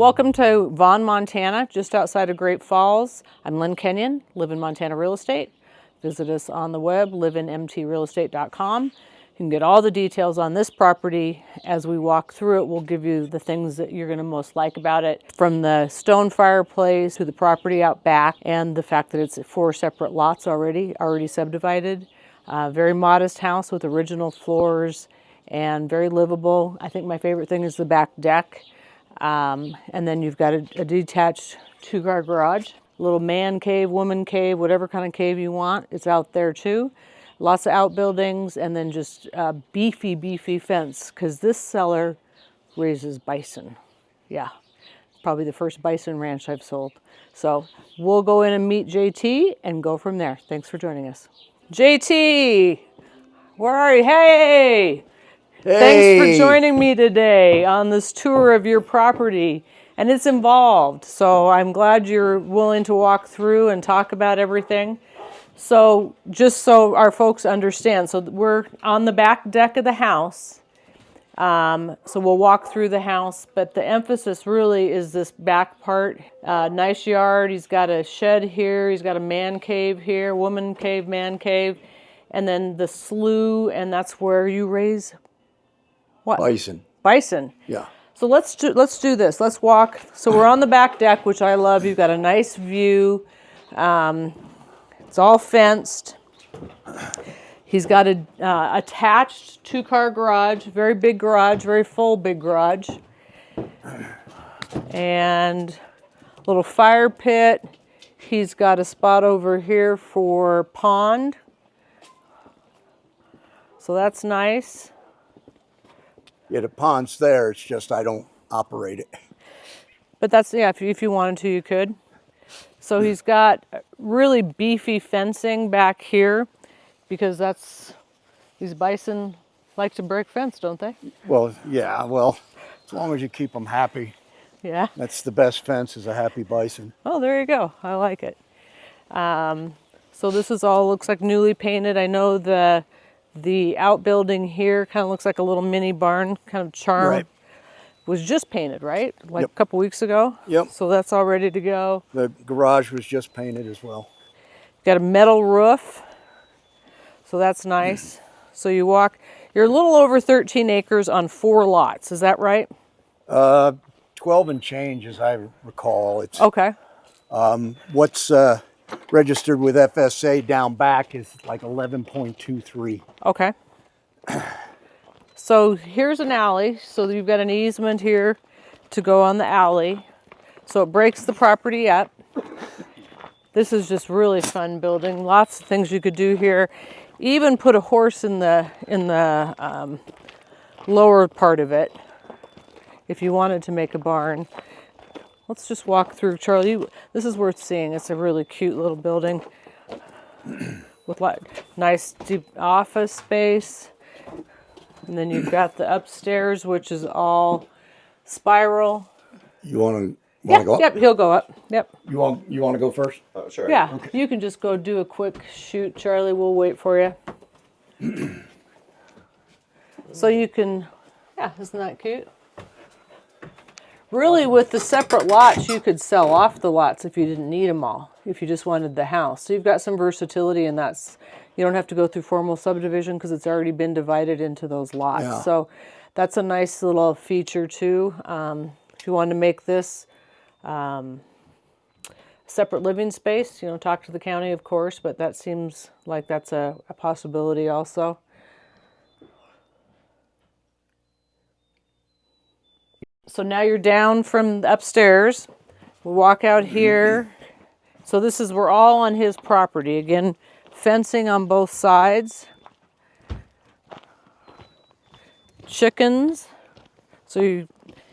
Welcome to Vaughn, Montana, just outside of Great Falls. I'm Lynn Kenyon, live in Montana Real Estate. Visit us on the web, liveinmtrealestate.com. You can get all the details on this property. As we walk through it, we'll give you the things that you're going to most like about it, from the stone fireplace to the property out back, and the fact that it's 4 separate lots already subdivided. Very modest house with original floors and very livable. I think my favorite thing is the back deck. And then you've got a detached 2-car garage, little man cave, woman cave, whatever kind of cave you want. It's out there too. Lots of outbuildings, and then just beefy fence, because this seller raises bison. Yeah, probably the first bison ranch I've sold. So we'll go in and meet JT and go from there. Thanks for joining us. JT, where are you? Hey! Thanks for joining me today on this tour of your property, and it's involved, so I'm glad you're willing to walk through and talk about everything. So just so our folks understand, so we're on the back deck of the house, so we'll walk through the house, but the emphasis really is this back part. Nice yard. He's got a shed here, he's got a man cave here, woman cave, man cave, and then the slough, and that's where you raise what? Bison. Bison. Yeah. So let's do this. Let's walk. So we're on the back deck, which I love. You've got a nice view. It's all fenced. He's got a attached 2-car garage, very big garage, very full big garage, and a little fire pit. He's got a spot over here for pond. So that's nice. Yeah, the pond's there. It's just I don't operate it. But that's, yeah, if you wanted to, you could. So he's got really beefy fencing back here, because these bison like to break fence, don't they? Well, yeah, as long as you keep them happy. Yeah. That's the best fence, is a happy bison. Oh, there you go. I like it. So this is all, looks like newly painted. I know the outbuilding here kind of looks like a little mini barn, kind of charm. Right. Was just painted, right? Like Yep. a couple weeks ago? Yep. So that's all ready to go. The garage was just painted as well. Got a metal roof, so that's nice. So you're a little over 13 acres on 4 lots, is that right? 12 and change, as I recall. It's Okay. what's registered with FSA down back is like 11.23. Okay. So here's an alley. So you've got an easement here to go on the alley. So it breaks the property up. This is just really fun building. Lots of things you could do here. Even put a horse in the lower part of it if you wanted to make a barn. Let's just walk through, Charlie. This is worth seeing. It's a really cute little building with nice deep office space. And then you've got the upstairs, which is all spiral. You want to go up? Yep, he'll go up. Yep. You want to go first? Sure. Yeah, Okay. You can just go do a quick shoot, Charlie. We'll wait for you. So you can, yeah, isn't that cute? Really, with the separate lots, you could sell off the lots if you didn't need them all, if you just wanted the house. So you've got some versatility, and you don't have to go through formal subdivision because it's already been divided into those lots. Yeah. So that's a nice little feature too. If you wanted to make this separate living space, talk to the county, of course, but that seems like that's a possibility also. So now you're down from upstairs. We walk out here. So we're all on his property. Again, fencing on both sides. Chickens. So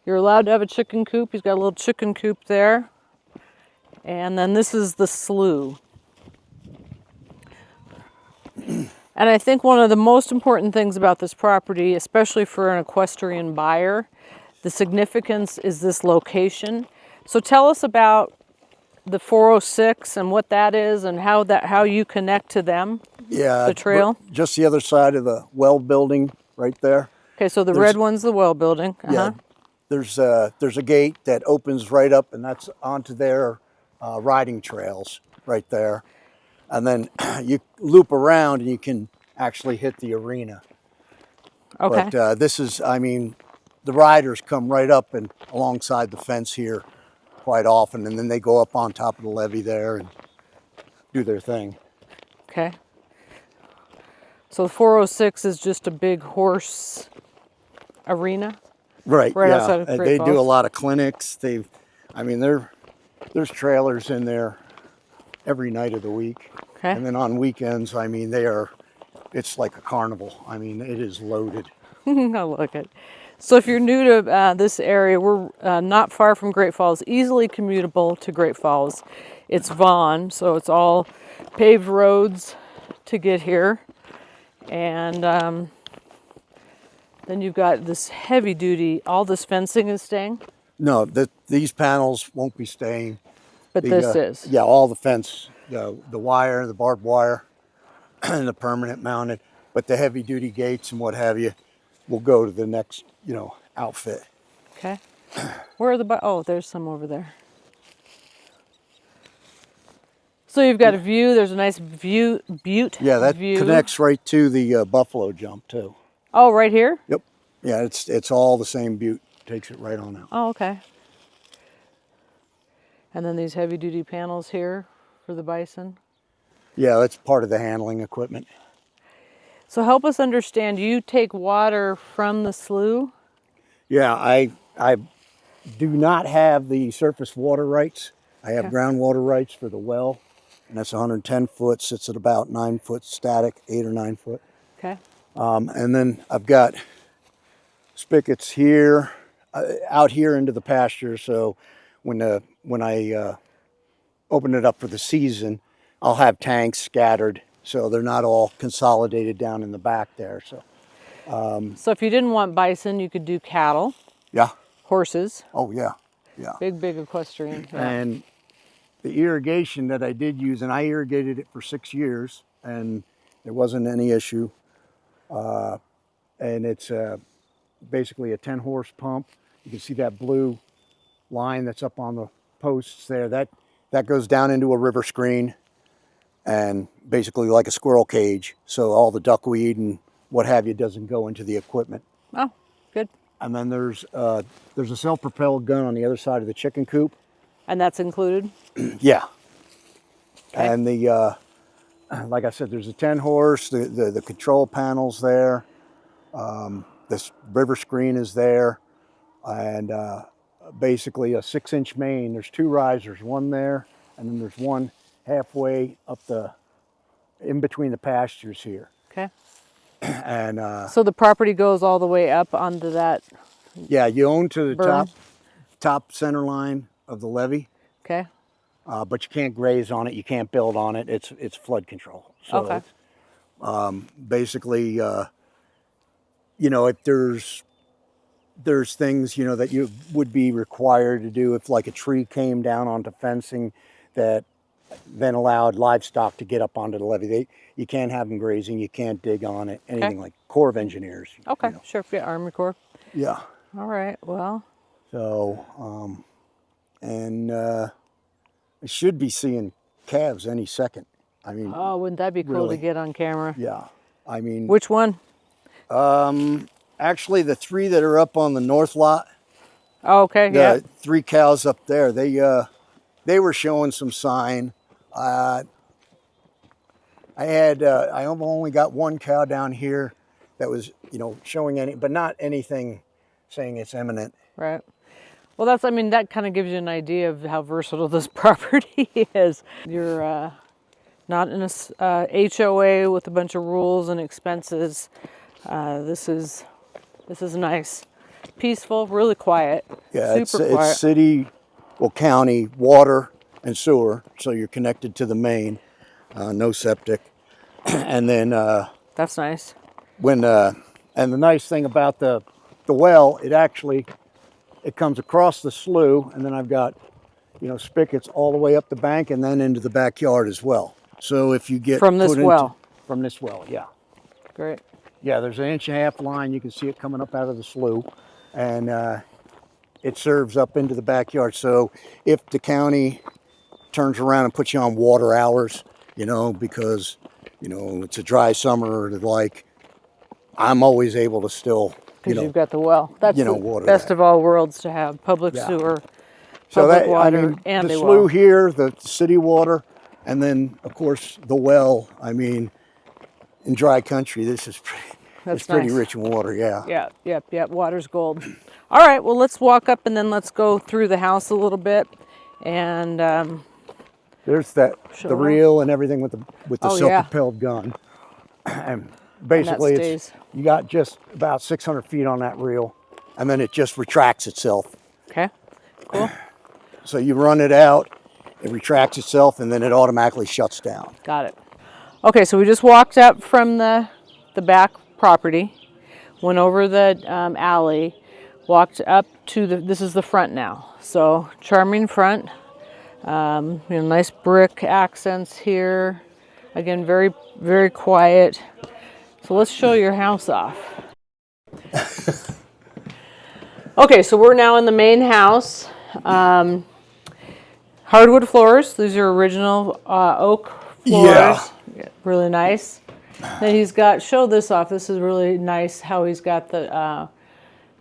you're allowed to have a chicken coop. He's got a little chicken coop there. And then this is the slough. And I think one of the most important things about this property, especially for an equestrian buyer, the significance is this location. So tell us about the 406 and what that is, and how you connect to them. Yeah. The trail. Just the other side of the well building right there. Okay, so the red one's the well building. Yeah. there's a gate that opens right up, and that's onto their riding trails right there. And then you loop around and you can actually hit the arena. Okay. But this is, I mean, the riders come right up and alongside the fence here quite often, and then they go up on top of the levee there and do their thing. Okay. So the 406 is just a big horse arena? Right, Right yeah. outside of Great They do a Falls? lot of clinics. I mean, there's trailers in there every night of the week. Okay. And then on weekends, I mean, it's like a carnival. I mean, it is loaded. I look it. So if you're new to this area, we're not far from Great Falls, easily commutable to Great Falls. It's Vaughn, so it's all paved roads to get here. And then you've got this heavy duty, all this fencing is staying, No, these panels won't be staying. but this is. Yeah, all the fence, the wire, the barbed wire, and the permanent mounted. But the heavy duty gates and what have you will go to the next, outfit. Okay. Where are the, oh, there's some over there. So you've got a view, there's a nice butte Yeah, that view. connects right to the buffalo jump too. Oh, right here? Yep. Yeah, it's all the same butte. Takes it right on out. Oh, okay. And then these heavy duty panels here for the bison. Yeah, that's part of the handling equipment. So help us understand, you take water from the slough? Yeah, I do not have the surface water rights. I have Okay. groundwater rights for the well, and that's 110 foot, sits at about 9 foot static, 8 or 9 foot. Okay. And then I've got spigots here, out here into the pasture. So when I open it up for the season, I'll have tanks scattered, so they're not all consolidated down in the back there. So So if you didn't want bison, you could do cattle, yeah, horses, oh yeah, yeah. big equestrian. Yeah. And the irrigation that I did use, and I irrigated it for 6 years, and there wasn't any issue. And it's basically a 10 horse pump. You can see that blue line that's up on the posts there. That goes down into a river screen, and basically like a squirrel cage. So all the duckweed and what have you doesn't go into the equipment. Oh, good. And then there's a self-propelled gun on the other side of the chicken coop. And that's included? Yeah. Okay. And the like I said, there's a 10 horse, the control panels there. This river screen is there, and basically a 6-inch main. There's 2 risers, one there, and then there's one halfway up in between the pastures here. Okay. And So the property goes all the way up onto that, yeah, you own to the Berm. top center line of the levee, okay? but you can't graze on it, you can't build on it. It's flood control. So Okay. basically, if there's things, that you would be required to do if like a tree came down onto fencing that then allowed livestock to get up onto the levee. You can't have them grazing, you can't dig on it, anything like Corps of Engineers. Okay, sure, yeah, Army Corps. Yeah. All right, well, So, I should be seeing calves any second. I mean, oh, wouldn't that be cool Really? to get on camera? yeah. I mean, Which one? actually the 3 that are up on the north lot, Oh, okay, the yeah. 3 cows up there, they were showing some sign. I've only got 1 cow down here that was, showing but not anything saying it's imminent. Right. Well, that kind of gives you an idea of how versatile this property is. You're not in a HOA with a bunch of rules and expenses. This is nice, peaceful, really quiet. Yeah, super quiet. it's city, county, water and sewer, so you're connected to the main, no septic. And then That's nice. and the nice thing about the well, it comes across the slough, and then I've got spigots all the way up the bank and then into the backyard as well. So if you get From this well. From this well, yeah. Great. Yeah, there's an 1.5 inch line. You can see it coming up out of the slough, and it serves up into the backyard. So if the county turns around and puts you on water hours, you know, because, you know, it's a dry summer or the like, I'm always able to still, Because you've got the well. That's you know, the water best that. of all worlds to have public Yeah. sewer, So public that, water, I mean, and the a slough well. here, the city water, and then of course the well. I mean, in dry country, this is That's pretty nice. rich in water. Yeah. Yep. Water's gold. All right, well, let's walk up and then let's go through the house a little bit. And There's the Show reel and everything with the Oh, yeah. self-propelled gun. And basically, stays. you got just about 600 feet on that reel, and then it just retracts itself. okay, cool. So you run it out, it retracts itself, and then it automatically shuts down. Got it. Okay, so we just walked up from the back property, went over the alley, walked up to this is the front now. So charming front, you know, nice brick accents here. Again, very, very quiet. So let's show your house off. Okay, so we're now in the main house. Hardwood floors. These are original oak floors. Yeah. Really nice. Then he's got, show this off. This is really nice how he's got the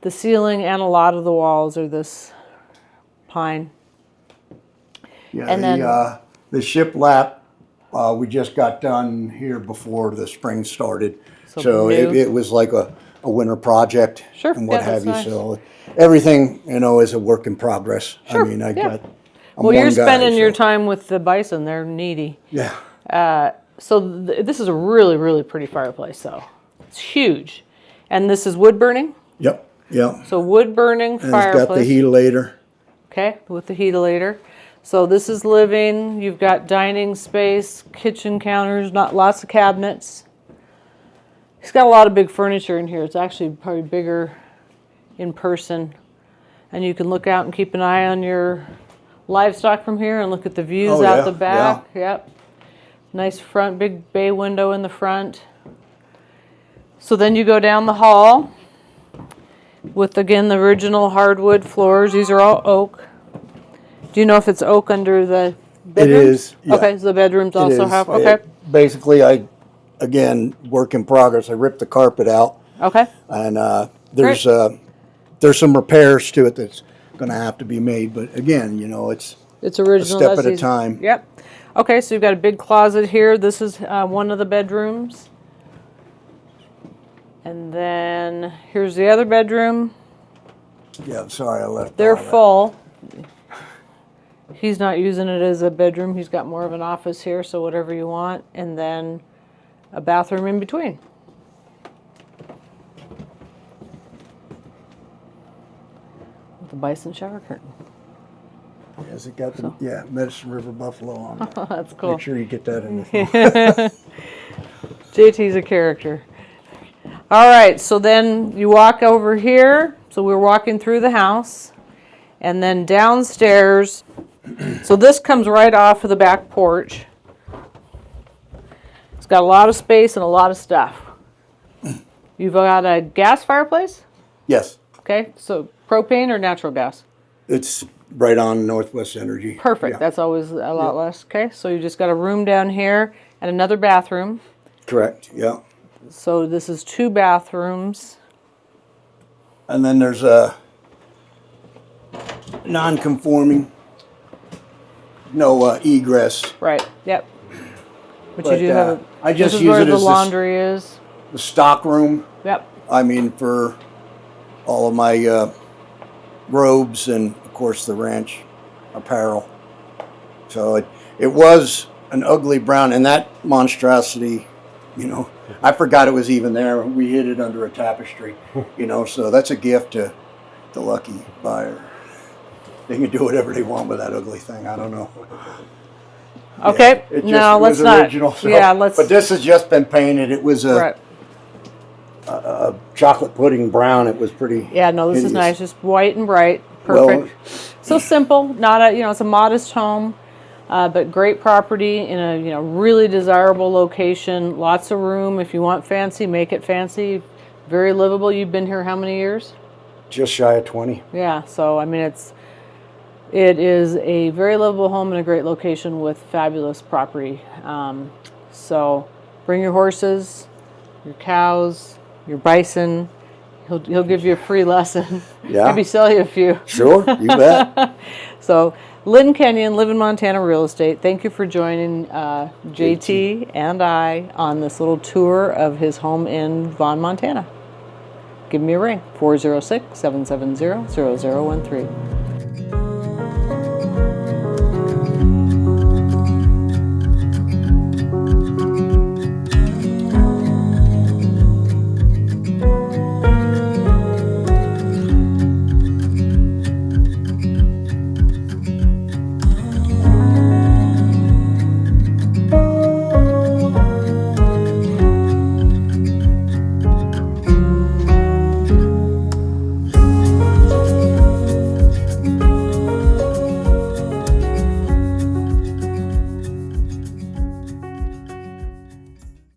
ceiling and a lot of the walls are this pine. Yeah, And then the shiplap, we just got done here before the spring started. So new. it was like a winter project Sure, and what yeah, have that's you. nice. So everything, you know, is a work in progress. Sure, I mean, I'm well, you're one guy, spending your so- time with the bison. They're needy. Yeah. So this is a really, really pretty fireplace, though. It's huge. And this is wood burning? Yep. Yep. So wood burning And fireplace. it's got the heatilator. Okay, with the heatilator. So this is living. You've got dining space, kitchen counters, not lots of cabinets. He's got a lot of big furniture in here. It's actually probably bigger in person. And you can look out and keep an eye on your livestock from here and look at the views Oh, out yeah, the back. Yep. Nice front, big bay window in the front. So then you go down the hall with, again, the original hardwood floors. These are all oak. Do you know if it's oak under the bedrooms? It is. Yeah. Okay, so the bedrooms It also is. have, okay. Basically, again, work in progress. I ripped the carpet out. Okay. And there's some repairs to it that's going to have to be made. But again, you know, it's original. a step at a time. Yep. Okay, so you've got a big closet here. This is one of the bedrooms. And then here's the other bedroom. Yeah, I'm sorry I left. They're all that. full. He's not using it as a bedroom. He's got more of an office here, so whatever you want. And then a bathroom in between. With a bison shower curtain. Has it got the Medicine River Buffalo on it? That's cool. Make sure you get that in the JT's a character. All right, so then you walk over here. So we're walking through the house. And then downstairs. So this comes right off of the back porch. It's got a lot of space and a lot of stuff. You've got a gas fireplace? Yes, Okay, so propane or natural gas? it's right on Northwest Energy. Perfect, Yeah. that's always a lot less. Okay, so you just got a room down here and another bathroom. Correct. Yeah. So this is 2 bathrooms. And then there's a non-conforming, no egress. Right, yep. But you But, do have a, I just this is use where it the as this- laundry is. The stock room. Yep, I mean, for all of my robes and, of course, the ranch apparel. So it was an ugly brown, and that monstrosity, you know, I forgot it was even there. We hid it under a tapestry, you know, so that's a gift to the lucky buyer. They can do whatever they want with that ugly thing. I don't know. okay, It just no, was let's original, not. so- Yeah, let's, But this has just been painted. It was right. a chocolate pudding brown. It was pretty. Yeah, no, this is hideous. nice, just white and bright, Well, perfect. So simple, not a, you know, it's a modest home, but great property in a, you know, really desirable location, lots of room. If you want fancy, make it fancy. Very livable. You've been here how many years? Just shy of 20. Yeah, so I mean it is a very livable home in a great location with fabulous property. So bring your horses, your cows, your bison. He'll give you a free lesson. Yeah. Maybe sell you a few. Sure, you bet. So Lynn Kenyon, Live in Montana Real Estate. Thank you for joining JT and I on this little tour of his home in Vaughn, Montana. Give me a ring, 406-770-0013.